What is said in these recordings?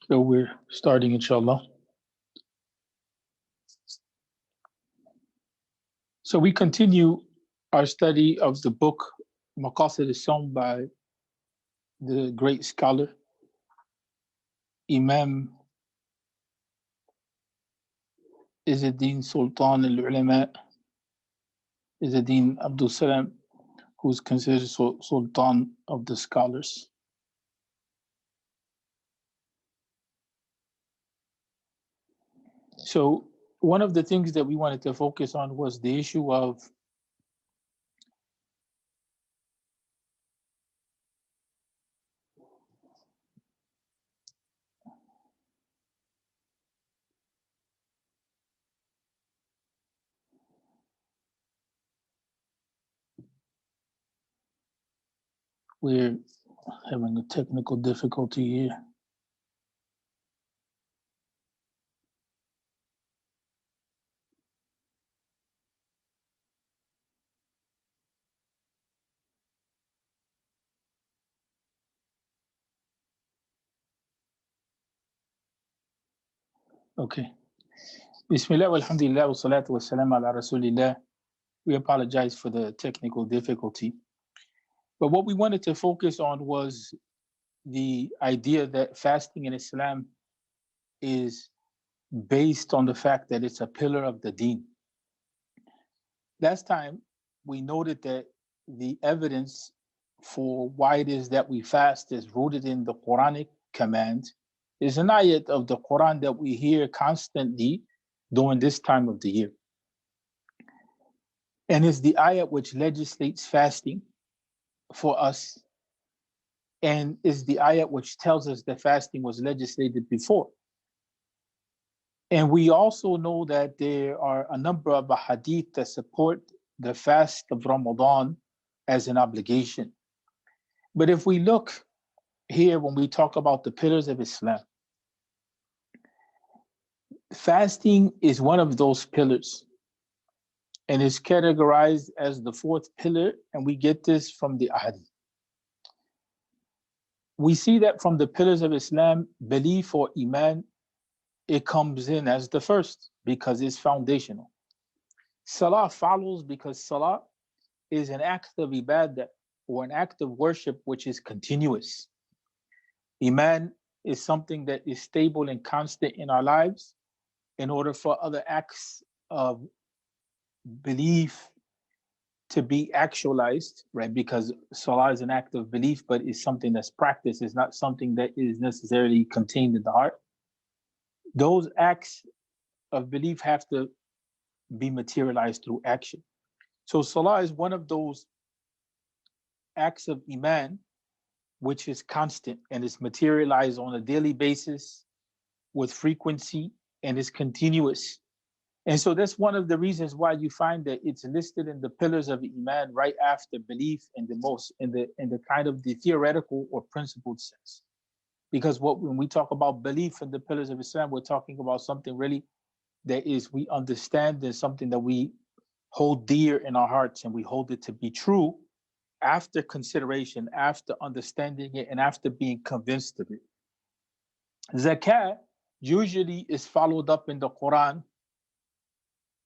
So we're starting, inshallah. So we continue our study of the book Maqasid Sawm by the great scholar, Imam Izzuddin Sultan al-Ulama, Izzuddin Abdul Salam, who's considered Sultan of the scholars. So one of the things that we wanted to focus on was the issue of we're having a technical difficulty here. Okay. Bismillah walhamdulillah wa salatu wa salam ala rasulillah. We apologize for the technical difficulty. But what we wanted to focus on was the idea that fasting in Islam is based on the fact that it's a pillar of the deen. Last time, we noted that the evidence for why it is that we fast is rooted in the Quranic command. Is an ayat of the Quran that we hear constantly during this time of the year. And it's the ayat which legislates fasting for us, and is the ayat which tells us that fasting was legislated before. And we also know that there are a number of hadith that support the fast of Ramadan as an obligation. But if we look here, when we talk about the pillars of Islam, fasting is one of those pillars and is categorized as the fourth pillar, and we get this from the hadith. We see that from the pillars of Islam, belief or iman, it comes in as the first because it's foundational. Salah follows because salah is an act of ibadah or an act of worship which is continuous. Iman is something that is stable and constant in our lives in order for other acts of belief to be actualized, right? Because salah is an act of belief, but it's something that's practiced. It's not something that is necessarily contained in the heart. Those acts of belief have to be materialized through action. So salah is one of those acts of iman which is constant and is materialized on a daily basis with frequency and is continuous. And so that's one of the reasons why you find that it's listed in the pillars of iman right after belief in the kind of the theoretical or principled sense. Because when we talk about belief in the pillars of Islam, we're talking about something really that is we understand there's something that we hold dear in our hearts and we hold it to be true after consideration, after understanding it, and after being convinced of it. Zakat usually is followed up in the Quran.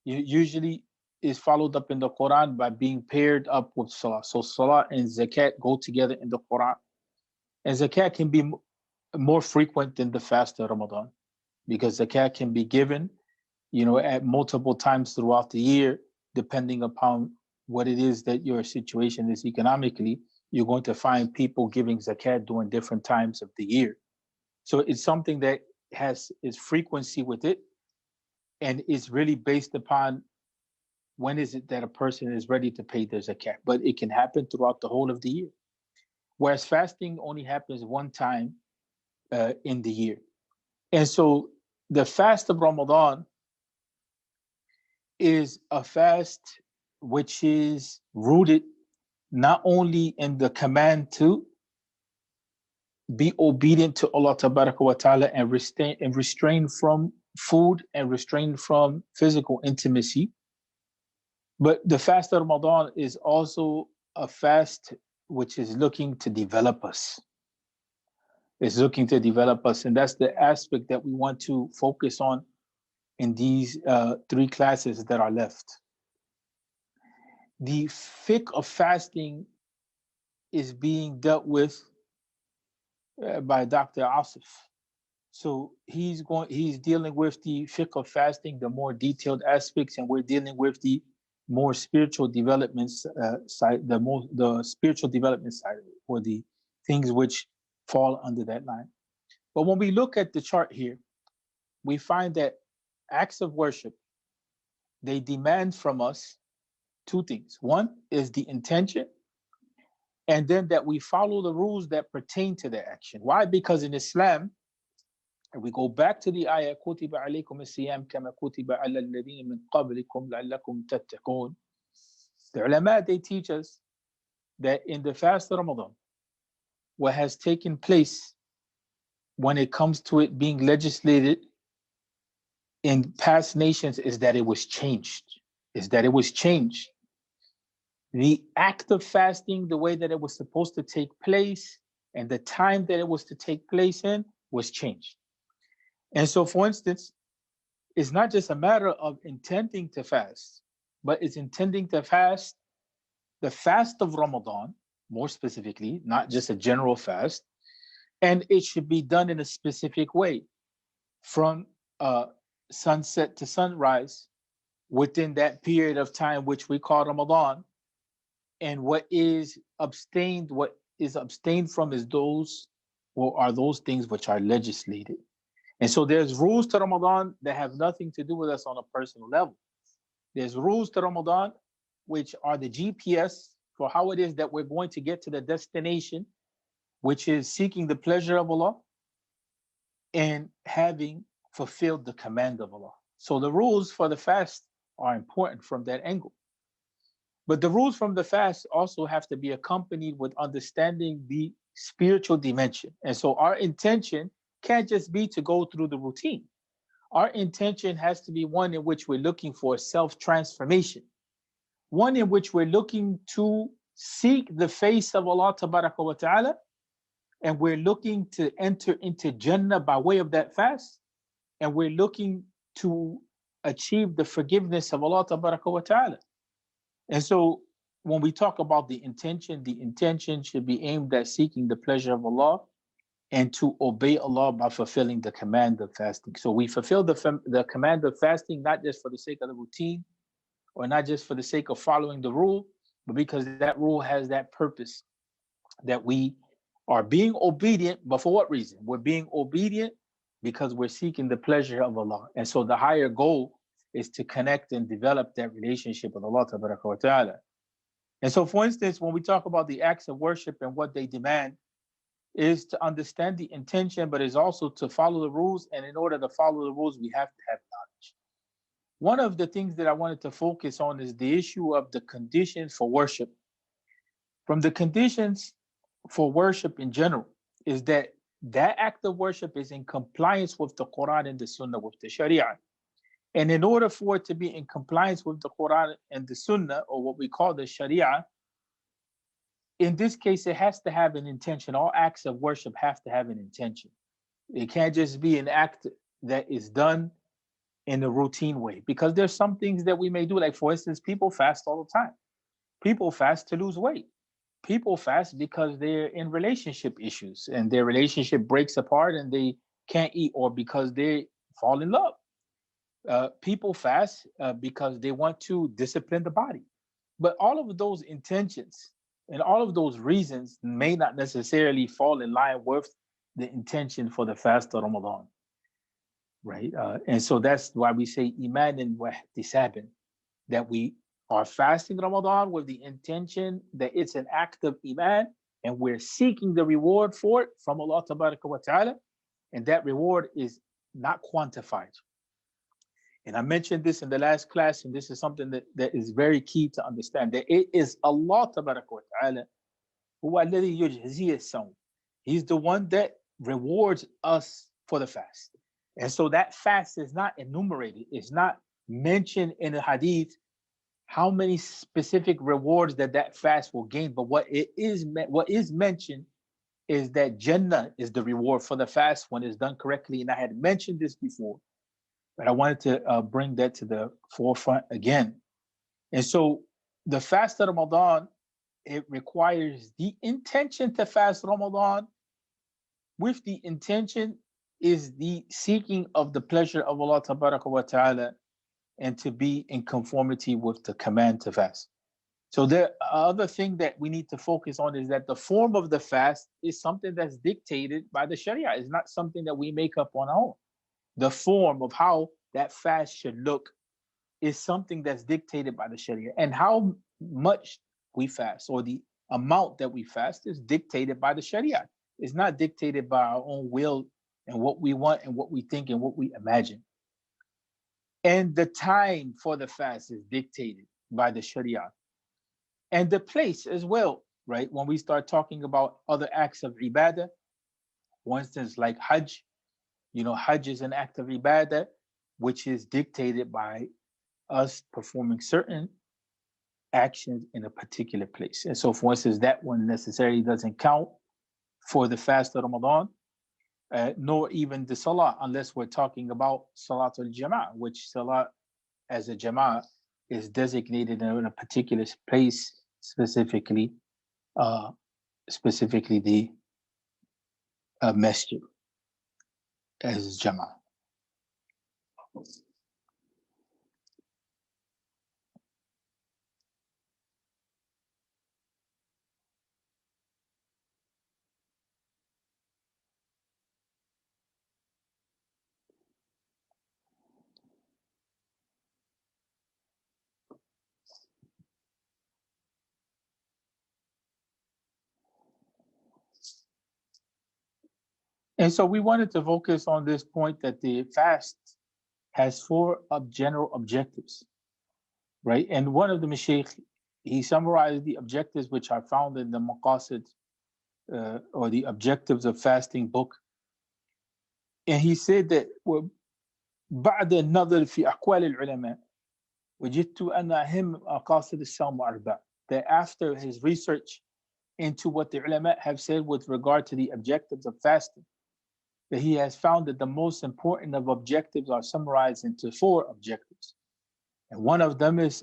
Usually is followed up in the Quran by being paired up with salah. So salah and zakat go together in the Quran. And zakat can be more frequent than the fast of Ramadan because zakat can be given, at multiple times throughout the year, depending upon what it is that your situation is economically. You're going to find people giving zakat during different times of the year. So it's something that has its frequency with it, and it's really based upon when is it that a person is ready to pay their zakat. But it can happen throughout the whole of the year. Whereas fasting only happens one time in the year. And so the fast of Ramadan is a fast which is rooted not only in the command to be obedient to Allah Tabaraka wa Ta'ala and restrain from food and restrain from physical intimacy, but the fast of Ramadan is also a fast which is looking to develop us. It's looking to develop us. And that's the aspect that we want to focus on in these 3 classes that are left. The fiqh of fasting is being dealt with by Dr. Asif. So he's dealing with the fiqh of fasting, the more detailed aspects, and we're dealing with the more spiritual developments side, the spiritual development side of it, or the things which fall under that line. But when we look at the chart here, we find that acts of worship, they demand from us 2 things. One is the intention, and then that we follow the rules that pertain to the action. Why? Because in Islam, and we go back to the ayah, كُتِبَ عَلَيْكُمُ الصِّيَامُ كَمَا كُتِبَ عَلَى الَّذِينَ مِنْ قَبْلِكُمْ لَعَلَّكُمْ تَتَّقُونَ. The ulama, they teach us that in the fast of Ramadan, what has taken place when it comes to it being legislated in past nations is that it was changed. The act of fasting, the way that it was supposed to take place, and the time that it was to take place in was changed. And so, for instance, it's not just a matter of intending to fast, but it's intending to fast the fast of Ramadan, more specifically, not just a general fast, and it should be done in a specific way from sunset to sunrise within that period of time which we call Ramadan. And what is abstained from is those, or are those things which are legislated. And so there's rules to Ramadan that have nothing to do with us on a personal level. There's rules to Ramadan which are the GPS for how it is that we're going to get to the destination, which is seeking the pleasure of Allah and having fulfilled the command of Allah. So the rules for the fast are important from that angle. But the rules from the fast also have to be accompanied with understanding the spiritual dimension. And so our intention can't just be to go through the routine. Our intention has to be one in which we're looking for self-transformation, one in which we're looking to seek the face of Allah Tabaraka wa Ta'ala, and we're looking to enter into Jannah by way of that fast, and we're looking to achieve the forgiveness of Allah Tabaraka wa Ta'ala. And so when we talk about the intention should be aimed at seeking the pleasure of Allah and to obey Allah by fulfilling the command of fasting. So we fulfill the command of fasting not just for the sake of the routine, or not just for the sake of following the rule, but because that rule has that purpose, that we are being obedient. But for what reason? We're being obedient because we're seeking the pleasure of Allah. And so the higher goal is to connect and develop that relationship with Allah Tabaraka wa Ta'ala. And so, for instance, when we talk about the acts of worship and what they demand, is to understand the intention, but is also to follow the rules. And in order to follow the rules, we have to have knowledge. One of the things that I wanted to focus on is the issue of the conditions for worship. From the conditions for worship in general is that act of worship is in compliance with the Quran and the Sunnah, with the Sharia. And in order for it to be in compliance with the Quran and the Sunnah, or what we call the Sharia, in this case, it has to have an intention. All acts of worship have to have an intention. It can't just be an act that is done in a routine way, because there's some things that we may do. Like, for instance, people fast all the time. People fast to lose weight. People fast because they're in relationship issues and their relationship breaks apart and they can't eat, or because they fall in love. People fast because they want to discipline the body. But all of those intentions and all of those reasons may not necessarily fall in line with the intention for the fast of Ramadan, right? And so that's why we say imanan wa ihtisaban, that we are fasting Ramadan with the intention that it's an act of iman, and we're seeking the reward for it from Allah Tabaraka wa Ta'ala, and that reward is not quantified. And I mentioned this in the last class, and this is something that is very key to understand, that it is Allah Tabaraka wa Ta'ala huwa alladhi yujzi as-sawm. He's the one that rewards us for the fast. And so that fast is not enumerated. It's not mentioned in the hadith how many specific rewards that fast will gain. But what is mentioned is that Jannah is the reward for the fast when it's done correctly. And I had mentioned this before, but I wanted to bring that to the forefront again. And so the fast of Ramadan, it requires the intention to fast Ramadan. With the intention is the seeking of the pleasure of Allah wa ta'ala, and to be in conformity with the command to fast. So the other thing that we need to focus on is that the form of the fast is something that's dictated by the Sharia. It's not something that we make up on our own. The form of how that fast should look is something that's dictated by the Sharia. And how much we fast, or the amount that we fast, is dictated by the Sharia. It's not dictated by our own will and what we want and what we think and what we imagine. And the time for the fast is dictated by the Sharia. And the place as well, right? When we start talking about other acts of ibadah, for instance, like Hajj, Hajj is an act of ibadah, which is dictated by us performing certain actions in a particular place. And so, for instance, that one necessarily doesn't count for the fast of Ramadan, nor even the Salah, unless we're talking about Salatul Jama'ah, which Salah as a Jama'ah is designated in a particular place, specifically the masjid as Jama'ah. And so we wanted to focus on this point that the fast has four general objectives, right? And one of the Mashaykh, he summarized the objectives which are found in the Maqasid, or the objectives of fasting book. And he said that بعد النظر في أقوال العلماء وجدت أن أهم مقاصد الصوم أربع. That after his research into what the ulama have said with regard to the objectives of fasting, that he has found that the most important of objectives are summarized into four objectives. And one of them is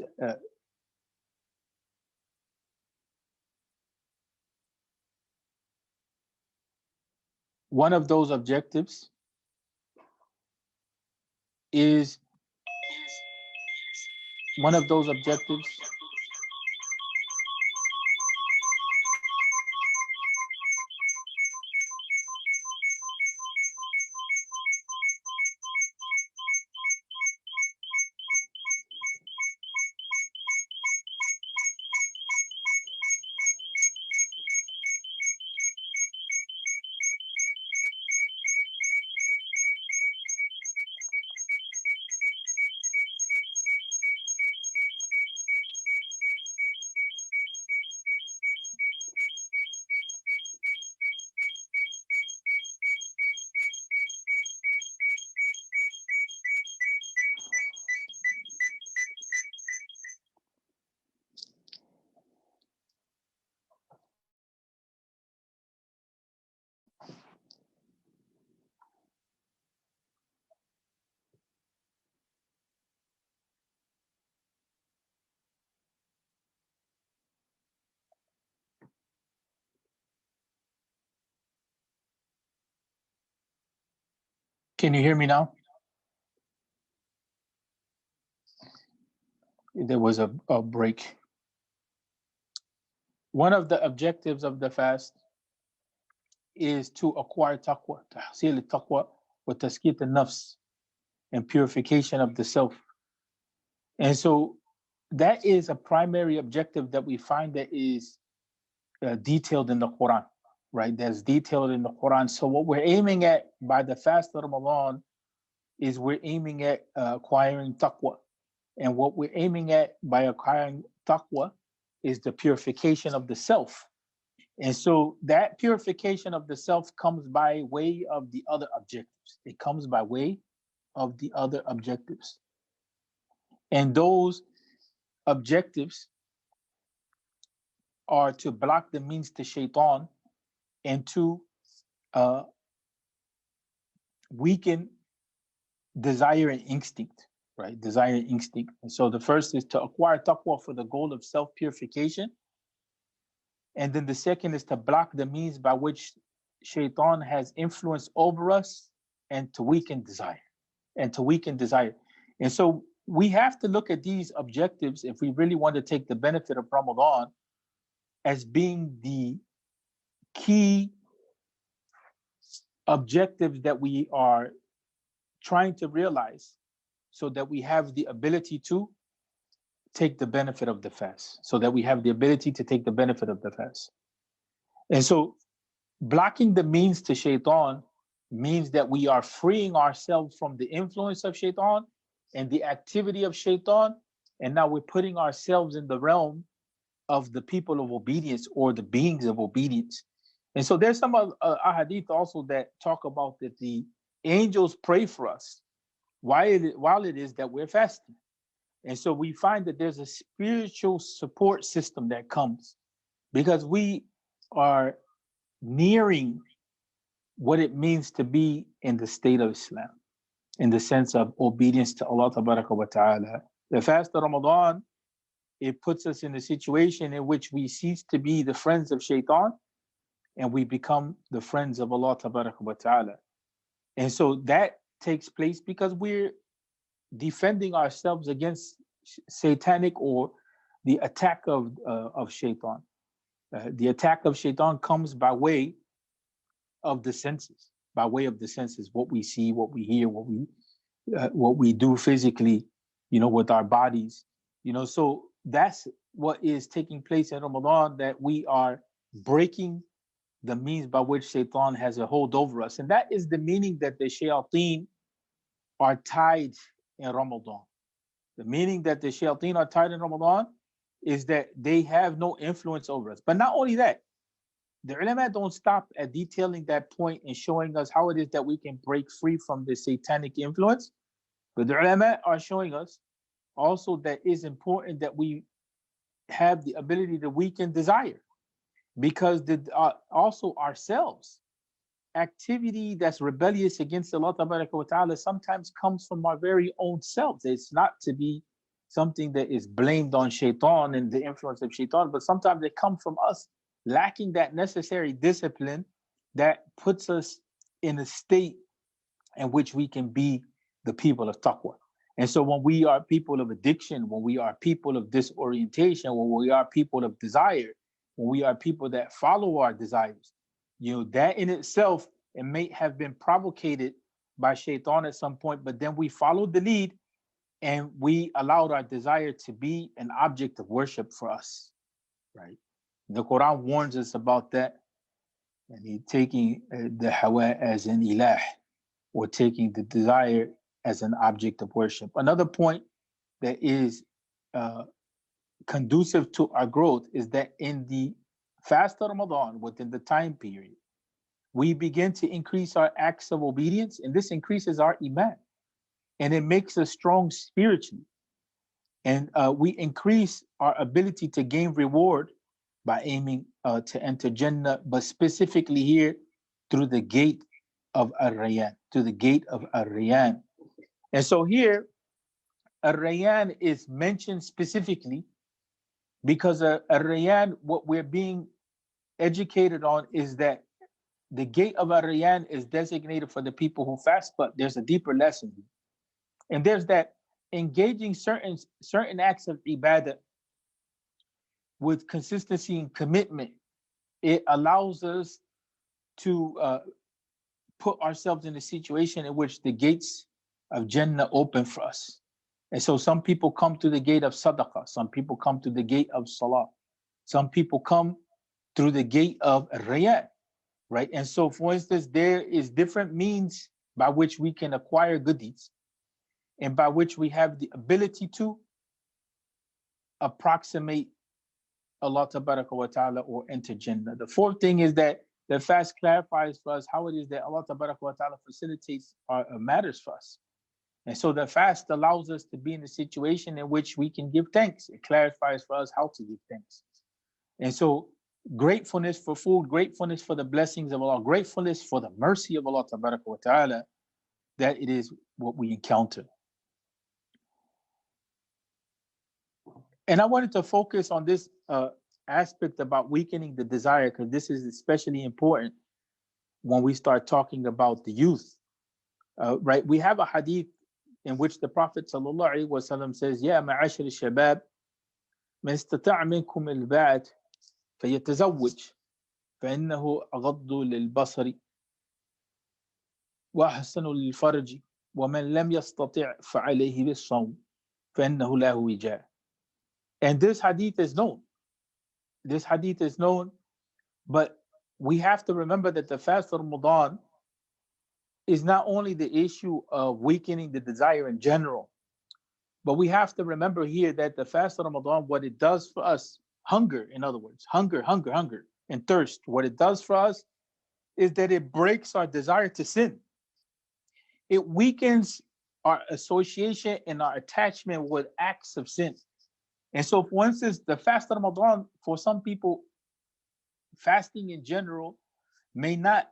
one of those objectives is one of those objectives Can you hear me now? There was a break. One of the objectives of the fast is to acquire taqwa, tahsil al-taqwa wa taskit al-nafs, and purification of the self. And so that is a primary objective that we find that is detailed in the Quran, right? That's detailed in the Quran. So what we're aiming at by the fast of Ramadan is we're aiming at acquiring taqwa. And what we're aiming at by acquiring taqwa is the purification of the self. And so that purification of the self comes by way of the other objectives. It comes by way of the other objectives. And those objectives are to block the means to shaitan and to weaken desire and instinct, right? Desire and instinct. And so the first is to acquire taqwa for the goal of self-purification. And then the second is to block the means by which shaitan has influence over us and to weaken desire. And so we have to look at these objectives if we really want to take the benefit of Ramadan as being the key objectives that we are trying to realize so that we have the ability to take the benefit of the fast, And so blocking the means to shaitan means that we are freeing ourselves from the influence of shaitan and the activity of shaitan. And now we're putting ourselves in the realm of the people of obedience or the beings of obedience. And so there's some ahadith also that talk about that the angels pray for us while it is that we're fasting. And so we find that there's a spiritual support system that comes because we are nearing what it means to be in the state of Islam, in the sense of obedience to Allah Tabaraka wa Ta'ala. The fast of Ramadan, it puts us in a situation in which we cease to be the friends of shaitan and we become the friends of Allah Tabaraka wa Ta'ala. And so that takes place because we're defending ourselves against satanic or the attack of shaitan. The attack of shaitan comes by way of the senses, what we see, what we hear, what we do physically, with our bodies, so that's what is taking place in Ramadan, that we are breaking the means by which shaitan has a hold over us. And that is the meaning that the shayateen are tied in Ramadan. The meaning that the shayateen are tied in Ramadan is that they have no influence over us. But not only that, the ulama don't stop at detailing that point and showing us how it is that we can break free from the satanic influence. But the ulama are showing us also that it's important that we have the ability to weaken desire, because also ourselves, activity that's rebellious against Allah Ta'ala sometimes comes from our very own selves. It's not to be something that is blamed on shaitan and the influence of shaitan, but sometimes it comes from us lacking that necessary discipline that puts us in a state in which we can be the people of taqwa. And so when we are people of addiction, when we are people of disorientation, when we are people of desire, when we are people that follow our desires, that in itself, it may have been provocated by shaitan at some point, but then we followed the lead and we allowed our desire to be an object of worship for us, right? The Quran warns us about that, and taking the hawa as an ilah, or taking the desire as an object of worship. Another point that is conducive to our growth is that in the fast of Ramadan, within the time period, we begin to increase our acts of obedience, and this increases our iman, and it makes us strong spiritually. And we increase our ability to gain reward by aiming to enter Jannah, but specifically here through the gate of Ar-Rayyan, And so here, Ar-Rayyan is mentioned specifically because Ar-Rayyan, what we're being educated on is that the gate of Ar-Rayyan is designated for the people who fast, but there's a deeper lesson. And there's that engaging certain acts of ibadah with consistency and commitment, it allows us to put ourselves in a situation in which the gates of Jannah open for us. And so some people come to the gate of sadaqah, some people come to the gate of salah, some people come through the gate of riyad, right? And so, for instance, there is different means by which we can acquire good deeds and by which we have the ability to approximate Allah wa ta'ala or enter Jannah. The fourth thing is that the fast clarifies for us how it is that Allah wa ta'ala facilitates our matters for us. And so the fast allows us to be in a situation in which we can give thanks. It clarifies for us how to give thanks. And so gratefulness for food, gratefulness for the blessings of Allah, gratefulness for the mercy of Allah Ta'ala, that it is what we encounter. And I wanted to focus on this aspect about weakening the desire, because this is especially important when we start talking about the youth. Right? We have a hadith in which the Prophet ﷺ says, "Ya ma'ashir al-shabab, man istata'a minkum al-ba'at fayatazawwaj, فإنه أغض للبصر وأحسن للفرج ومن لم يستطع فعليه بالصوم فإنه له وجاء." And this hadith is known. This hadith is known, but we have to remember that the fast of Ramadan is not only the issue of weakening the desire in general, but we have to remember here that the fast of Ramadan, what it does for us, hunger, in other words, hunger, and thirst, what it does for us is that it breaks our desire to sin. It weakens our association and our attachment with acts of sin. And so, for instance, the fast of Ramadan, for some people, fasting in general may not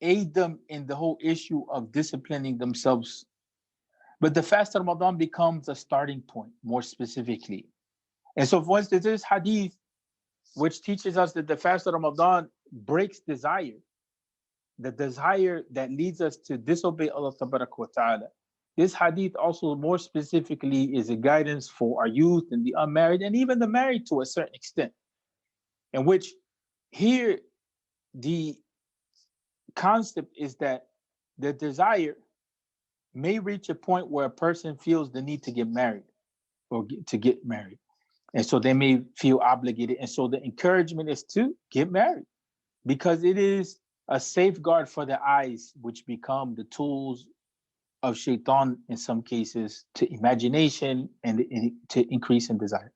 aid them in the whole issue of disciplining themselves. But the fast of Ramadan becomes a starting point, more specifically. And so, for instance, this hadith, which teaches us that the fast of Ramadan breaks desire, the desire that leads us to disobey Allah Ta'ala. This hadith also more specifically is a guidance for our youth and the unmarried and even the married to a certain extent, in which here the concept is that the desire may reach a point where a person feels the need to get married or to get married. And so they may feel obligated. And so the encouragement is to get married, because it is a safeguard for the eyes, which become the tools of shaitan in some cases to imagination and to increase in desire.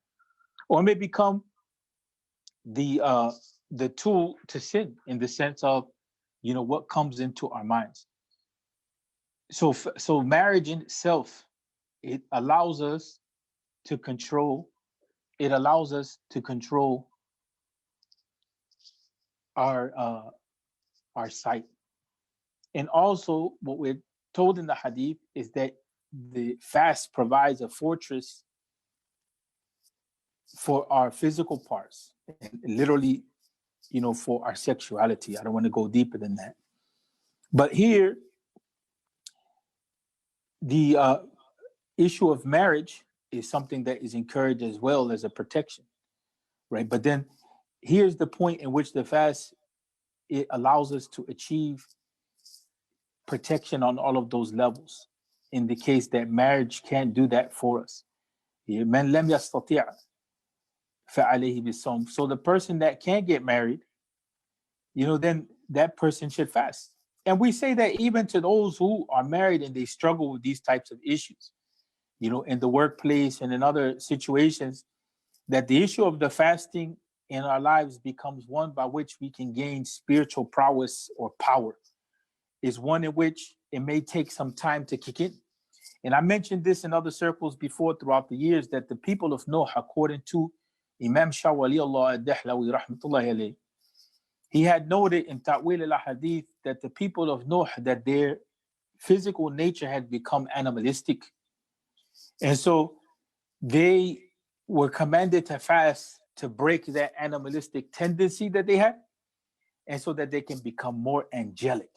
Or it may become the tool to sin in the sense of, what comes into our minds. So marriage in itself, it allows us to control. It allows us to control our sight. And also, what we're told in the hadith is that the fast provides a fortress for our physical parts, and literally, for our sexuality. I don't want to go deeper than that. But here, the issue of marriage is something that is encouraged as well as a protection, right? But then here's the point in which the fast, it allows us to achieve protection on all of those levels, in the case that marriage can't do that for us. مَنْ لَمْ يَسْتَطِعْ فَعَلَيْهِ بِالصَّوْمِ. So the person that can't get married, then that person should fast. And we say that even to those who are married and they struggle with these types of issues, in the workplace and in other situations, that the issue of the fasting in our lives becomes one by which we can gain spiritual prowess or power, is one in which it may take some time to kick in. And I mentioned this in other circles before throughout the years, that the people of Nuh, according to Imam Shah Wali Allah ad-Dahlawi rahmatullahi alayhi, he had noted in Ta'wil al-Hadith that the people of Nuh, that their physical nature had become animalistic. And so they were commanded to fast to break that animalistic tendency that they had, and so that they can become more angelic,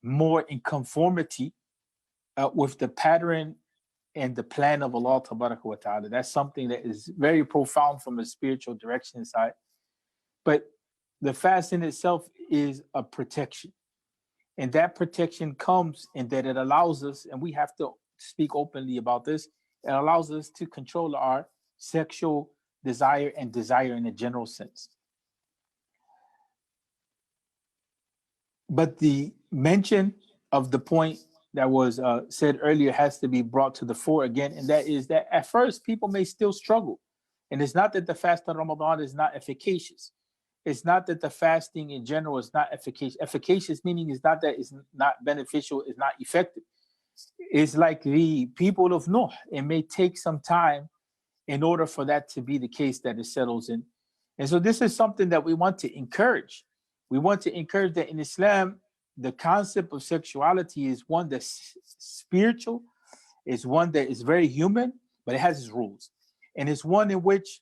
more in conformity with the pattern and the plan of Allah Ta'ala. That's something that is very profound from a spiritual direction side. But the fast in itself is a protection. And that protection comes in that it allows us, and we have to speak openly about this, it allows us to control our sexual desire and desire in a general sense. But the mention of the point that was said earlier has to be brought to the fore again, and that is that at first people may still struggle. And it's not that the fast of Ramadan is not efficacious. It's not that the fasting in general is not efficacious. Efficacious meaning is not that it's not beneficial, it's not effective. It's like the people of Nuh. It may take some time in order for that to be the case, that it settles in. And so this is something that we want to encourage. We want to encourage that in Islam, the concept of sexuality is one that's spiritual, it's one that is very human, but it has its rules. And it's one in which,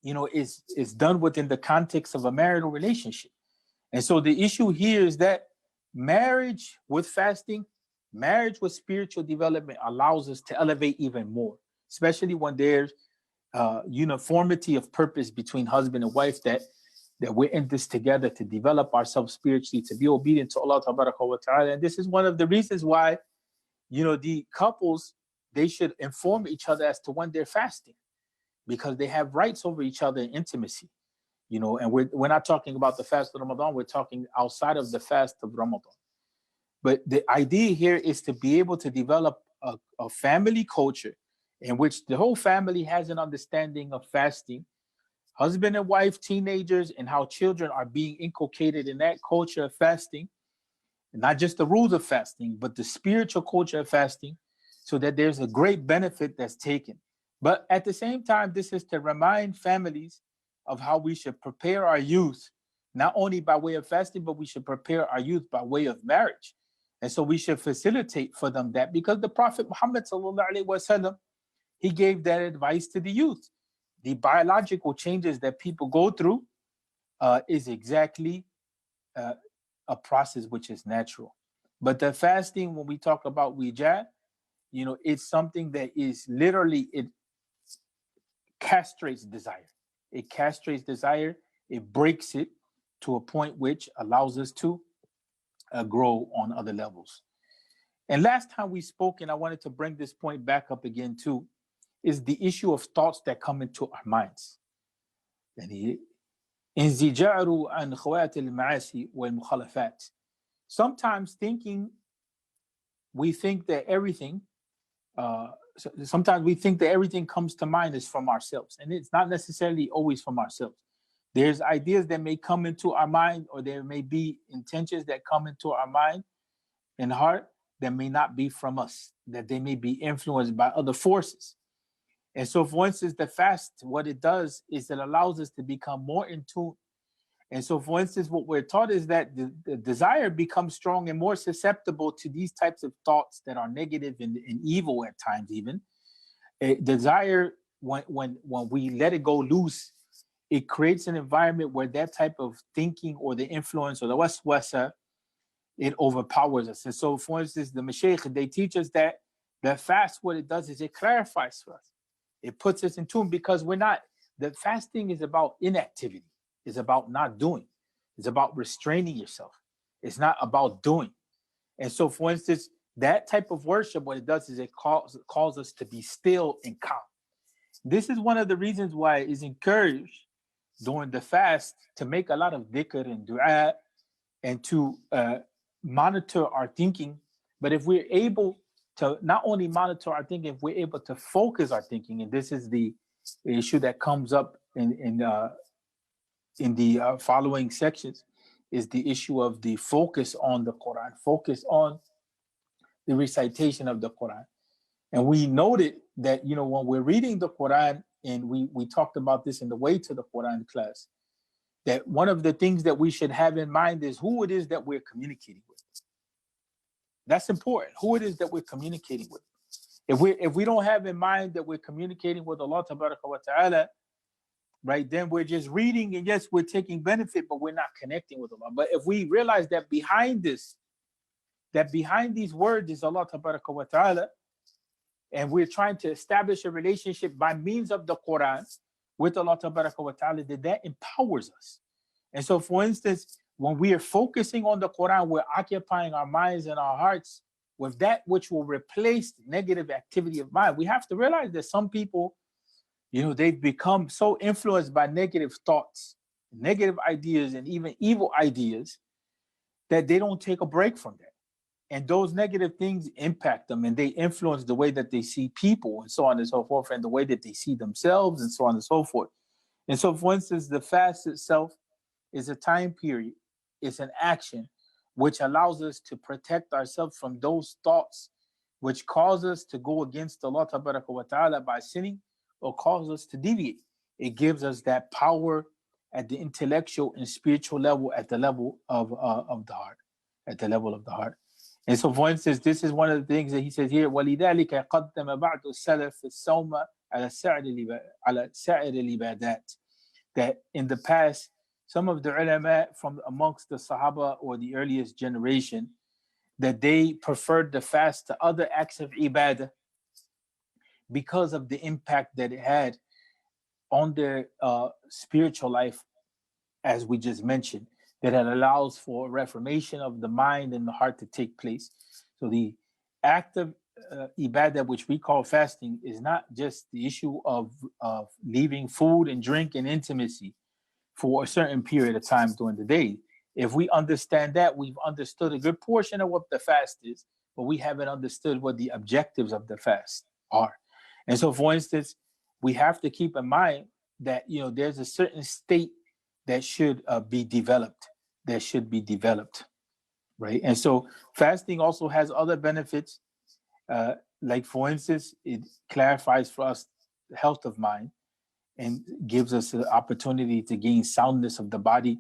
is done within the context of a marital relationship. And so the issue here is that marriage with fasting, marriage with spiritual development allows us to elevate even more, especially when there's uniformity of purpose between husband and wife, that we're in this together to develop ourselves spiritually, to be obedient to Allah wa ta'ala. And this is one of the reasons why, the couples, they should inform each other as to when they're fasting, because they have rights over each other in intimacy. And we're not talking about the fast of Ramadan, we're talking outside of the fast of Ramadan. But the idea here is to be able to develop a family culture in which the whole family has an understanding of fasting, husband and wife, teenagers, and how children are being inculcated in that culture of fasting, and not just the rules of fasting, but the spiritual culture of fasting, so that there's a great benefit that's taken. But at the same time, this is to remind families of how we should prepare our youth, not only by way of fasting, but we should prepare our youth by way of marriage. And so we should facilitate for them that, because the Prophet Muhammad sallallahu alaihi wasallam, he gave that advice to the youth. The biological changes that people go through is exactly a process which is natural. But the fasting, when we talk about wijah, it's something that is literally, it castrates desire. It castrates desire. It breaks it to a point which allows us to grow on other levels. And last time we spoke, and I wanted to bring this point back up again too, is the issue of thoughts that come into our minds. Sometimes we think that everything comes to mind is from ourselves, and it's not necessarily always from ourselves. There's ideas that may come into our mind, or there may be intentions that come into our mind and heart that may not be from us, that they may be influenced by other forces. And so, for instance, the fast, what it does is it allows us to become more in tune. And so, for instance, what we're taught is that the desire becomes strong and more susceptible to these types of thoughts that are negative and evil at times. Even desire, when we let it go loose, it creates an environment where that type of thinking or the influence or the waswasa, it overpowers us. And so, for instance, the mashaykh, they teach us that the fast, what it does is it clarifies for us. It puts us in tune, because the fasting is about inactivity. It's about not doing. It's about restraining yourself. It's not about doing. And so, for instance, that type of worship, what it does is it calls us to be still and calm. This is one of the reasons why it is encouraged during the fast to make a lot of dhikr and dua, and to monitor our thinking. But if we're able to not only monitor our thinking, if we're able to focus our thinking, and this is the issue that comes up in the following sections, is the issue of the focus on the Quran, focus on the recitation of the Quran. And we noted that, when we're reading the Quran, and we talked about this in the Way to the Quran class, that one of the things that we should have in mind is who it is that we're communicating with. That's important, who it is that we're communicating with. If we don't have in mind that we're communicating with Allah tabaraka wa ta'ala, right, then we're just reading, and yes, we're taking benefit, but we're not connecting with Allah. But if we realize that behind these words is Allah tabaraka wa ta'ala, and we're trying to establish a relationship by means of the Quran with Allah tabaraka wa ta'ala, that empowers us. And so, for instance, when we are focusing on the Quran, we're occupying our minds and our hearts with that which will replace negative activity of mind. We have to realize that some people, they've become so influenced by negative thoughts, negative ideas, and even evil ideas, that they don't take a break from that. And those negative things impact them, and they influence the way that they see people, and so on and so forth, and the way that they see themselves, and so on and so forth. And so, for instance, the fast itself is a time period, it's an action which allows us to protect ourselves from those thoughts which cause us to go against Allah tabaraka wa ta'ala by sinning, or cause us to deviate. it gives us that power at the intellectual and spiritual level, at the level of the heart, at the level of the heart. And so, for instance, this is one of the things that he says here: وَلِذَلِكَ قَدَّمَ بَعْضُ السَّلَفِ الصَّوْمَ عَلَى سَائِرِ الْعِبَادَاتِ. That in the past, some of the ulama from amongst the Sahaba or the earliest generation, that they preferred the fast to other acts of ibadah because of the impact that it had on their spiritual life, as we just mentioned, that it allows for a reformation of the mind and the heart to take place. So the act of ibadah, which we call fasting, is not just the issue of leaving food and drink and intimacy for a certain period of time during the day. If we understand that, we've understood a good portion of what the fast is, but we haven't understood what the objectives of the fast are. And so, for instance, we have to keep in mind that, you know, there's a certain state that should be developed, right? And so fasting also has other benefits. Like, for instance, it clarifies for us the health of mind and gives us the opportunity to gain soundness of the body.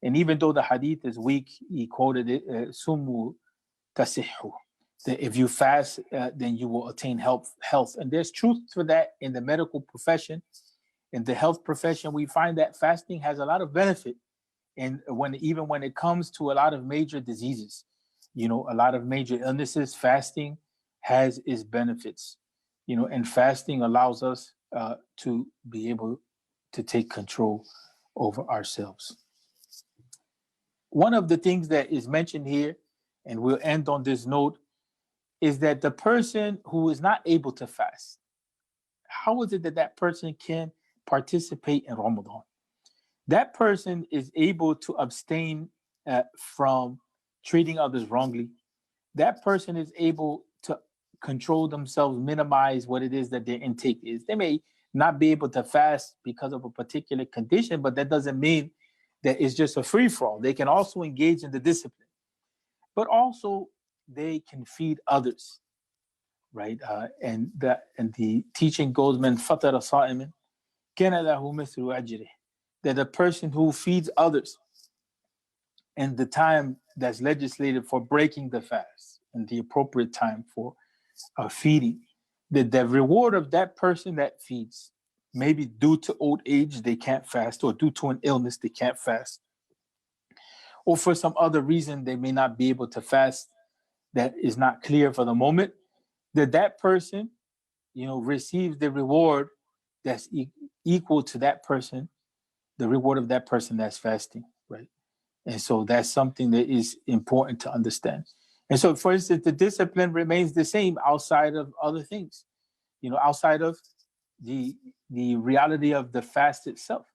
And even though the hadith is weak, he quoted it, sumu tasihhu, that if you fast, then you will attain health. And there's truth for that in the medical profession. In the health profession, we find that fasting has a lot of benefit. And even when it comes to a lot of major diseases, you know, a lot of major illnesses, fasting has its benefits, you know, and fasting allows us to be able to take control over ourselves. One of the things that is mentioned here, and we'll end on this note, is that the person who is not able to fast, how is it that that person can participate in Ramadan? That person is able to abstain from treating others wrongly. That person is able to control themselves, minimize what it is that their intake is. They may not be able to fast because of a particular condition, but that doesn't mean that it's just a free-for-all. They can also engage in the discipline, but also they can feed others, right? And the teaching goes, "Man fatara sa'iman kana lahu mithlu ajrih," that a person who feeds others in the time that's legislated for breaking the fast and the appropriate time for feeding, that the reward of that person that feeds, maybe due to old age they can't fast, or due to an illness they can't fast, or for some other reason they may not be able to fast that is not clear for the moment, that person, you know, receives the reward that's equal to that person, the reward of that person that's fasting, right? And so that's something that is important to understand. And so, for instance, the discipline remains the same outside of other things, you know, outside of the reality of the fast itself.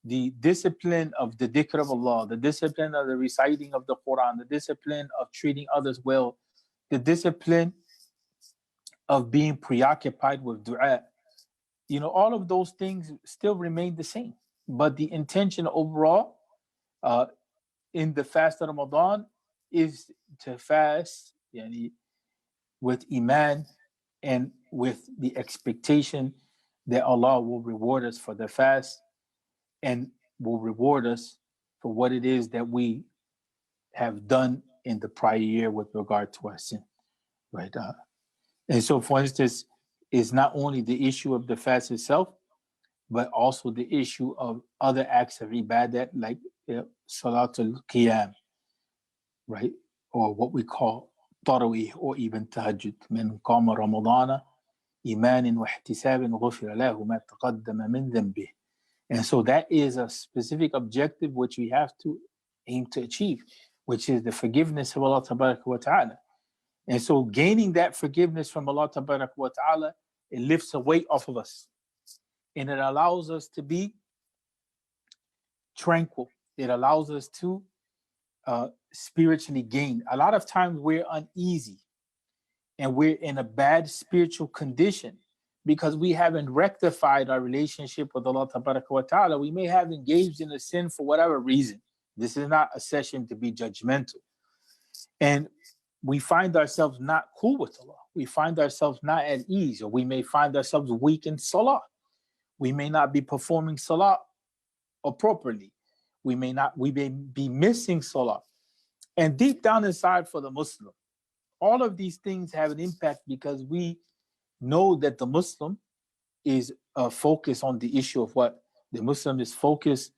The discipline of the dhikr of Allah, the discipline of the reciting of the Quran, the discipline of treating others well, the discipline of being preoccupied with dua, you know, all of those things still remain the same. But the intention overall in the fast of Ramadan is to fast with iman and with the expectation that Allah will reward us for the fast and will reward us for what it is that we have done in the prior year with regard to our sin, right? And so, for instance, it's not only the issue of the fast itself, but also the issue of other acts of ibadat like Salatul Qiyam, right? Or what we call Tarawih or even Tahajjud. من قام رمضان إيمانا واحتسابا غفر له ما تقدم من ذنبه. And so that is a specific objective which we have to aim to achieve, which is the forgiveness of Allah Tabaraka wa Ta'ala. And so gaining that forgiveness from Allah Tabaraka wa Ta'ala, it lifts a weight off of us. And it allows us to be tranquil. It allows us to spiritually gain. A lot of times we're uneasy and we're in a bad spiritual condition because we haven't rectified our relationship with Allah Tabaraka wa Ta'ala. We may have engaged in a sin for whatever reason. This is not a session to be judgmental. And we find ourselves not cool with Allah. We find ourselves not at ease, or we may find ourselves weak in salah. We may not be performing salah appropriately. We may be missing salah. And deep down inside for the Muslim, all of these things have an impact because we know that the Muslim is focused on the issue of what? The Muslim is focused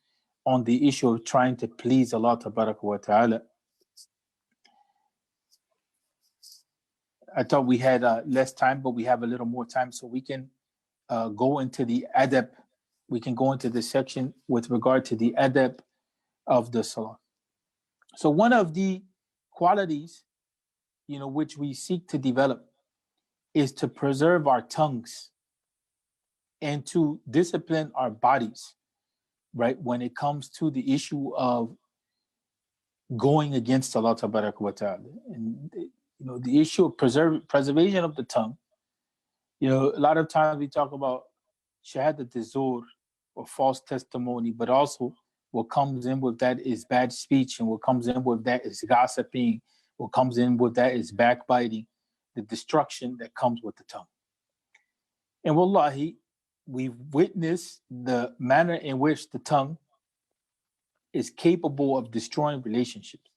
on the issue of trying to please Allah wa ta'ala. I thought we had less time, but we have a little more time, so we can go into the adab. We can go into the section with regard to the adab of the salah. So one of the qualities, which we seek to develop is to preserve our tongues and to discipline our bodies, right? When it comes to the issue of going against Allah wa ta'ala. And, the issue of preservation of the tongue, a lot of times we talk about shahadat az-zur or false testimony, but also what comes in with that is bad speech, and what comes in with that is gossiping, what comes in with that is backbiting, the destruction that comes with the tongue. And wallahi, we've witnessed the manner in which the tongue is capable of destroying relationships.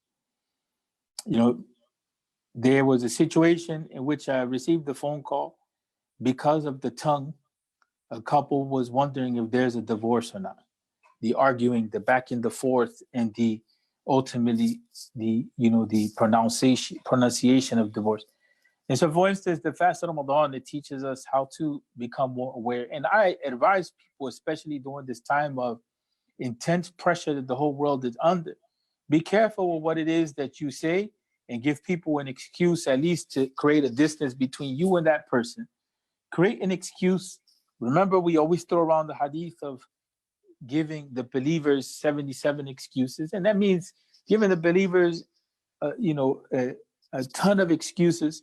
There was a situation in which I received a phone call because of the tongue. A couple was wondering if there's a divorce or not. The arguing, the back and the forth, and the ultimately the pronunciation of divorce. And so, for instance, the Fast of Ramadan, it teaches us how to become more aware. And I advise people, especially during this time of intense pressure that the whole world is under, be careful with what it is that you say, and give people an excuse at least to create a distance between you and that person. Create an excuse. Remember, we always throw around the hadith of giving the believers 77 excuses. And that means giving the believers, a ton of excuses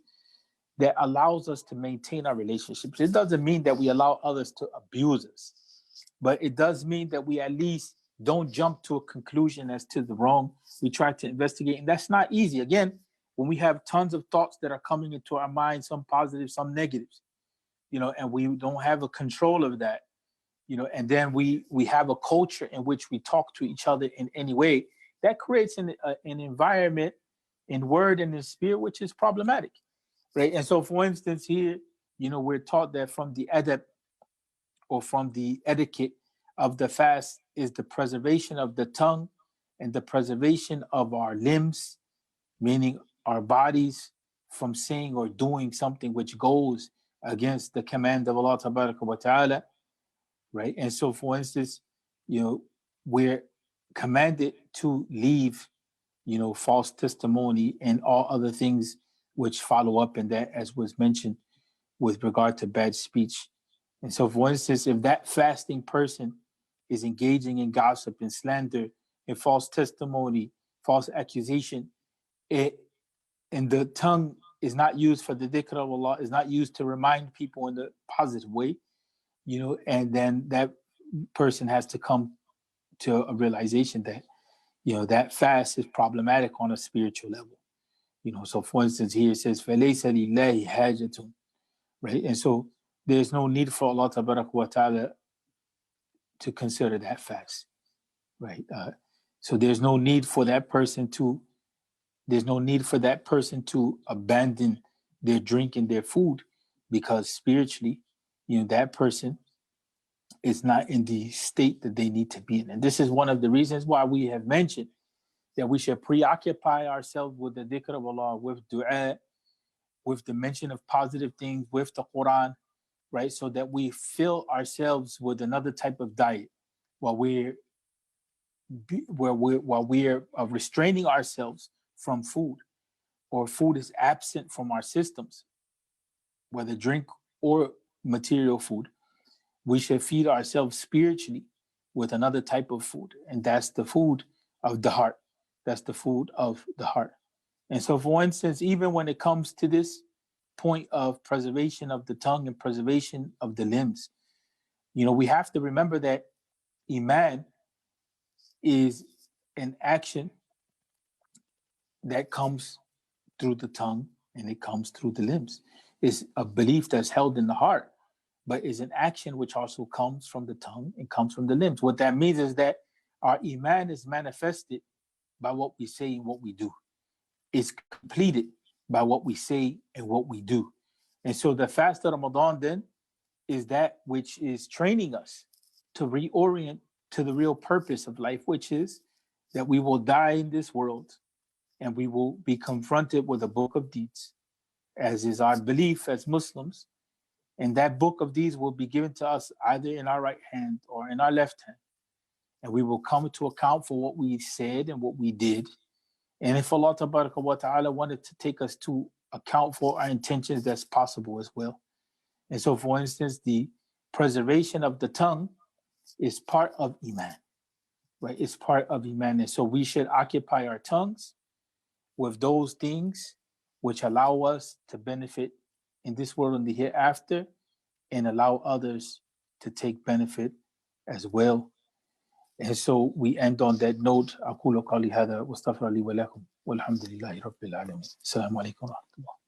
that allows us to maintain our relationships. It doesn't mean that we allow others to abuse us, but it does mean that we at least don't jump to a conclusion as to the wrong. We try to investigate, and that's not easy. Again, when we have tons of thoughts that are coming into our mind, some positive, some negatives, and we don't have a control of that, and then we have a culture in which we talk to each other in any way, that creates an environment in word and in spirit which is problematic, right? And so, for instance, here, we're taught that from the adab, or from the etiquette of the fast, is the preservation of the tongue and the preservation of our limbs, meaning our bodies, from saying or doing something which goes against the command of Allah wa ta'ala, right? And so, for instance, we're commanded to leave, false testimony and all other things which follow up in that, as was mentioned with regard to bad speech. And so, for instance, if that fasting person is engaging in gossip and slander and false testimony, false accusation, and the tongue is not used for the dhikr of Allah, is not used to remind people in the positive way, and then that person has to come to a realization that, that fast is problematic on a spiritual level. So for instance, here it says, فَلَيْسَ لِلَّهِ حَاجَةٌ, right? And so there's no need for Allah wa ta'ala to consider that fast, right? So there's no need for that person to abandon their drink and their food, because spiritually, that person is not in the state that they need to be in. And this is one of the reasons why we have mentioned that we should preoccupy ourselves with the dhikr of Allah, with dua, with the mention of positive things, with the Quran, right? So that we fill ourselves with another type of diet while we're restraining ourselves from food, or food is absent from our systems, whether drink or material food. We should feed ourselves spiritually with another type of food, and that's the food of the heart. That's the food of the heart. And so, for instance, even when it comes to this point of preservation of the tongue and preservation of the limbs, we have to remember that Iman is an action that comes through the tongue and it comes through the limbs. It's a belief that's held in the heart. but is an action which also comes from the tongue and comes from the limbs. What that means is that our iman is manifested by what we say and what we do. It's completed by what we say and what we do. And so the fast of Ramadan then is that which is training us to reorient to the real purpose of life, which is that we will die in this world and we will be confronted with a book of deeds, as is our belief as Muslims. And that book of deeds will be given to us either in our right hand or in our left hand. And we will come to account for what we said and what we did. And if Allah wa ta'ala wanted to take us to account for our intentions, that's possible as well. And so, for instance, the preservation of the tongue is part of Iman, right? It's part of Iman. And so we should occupy our tongues with those things which allow us to benefit in this world and the hereafter, and allow others to take benefit as well. And so we end on that note. أقول قولي هذا واستغفر لي ولكم والحمد لله رب العالمين. السلام عليكم ورحمة الله.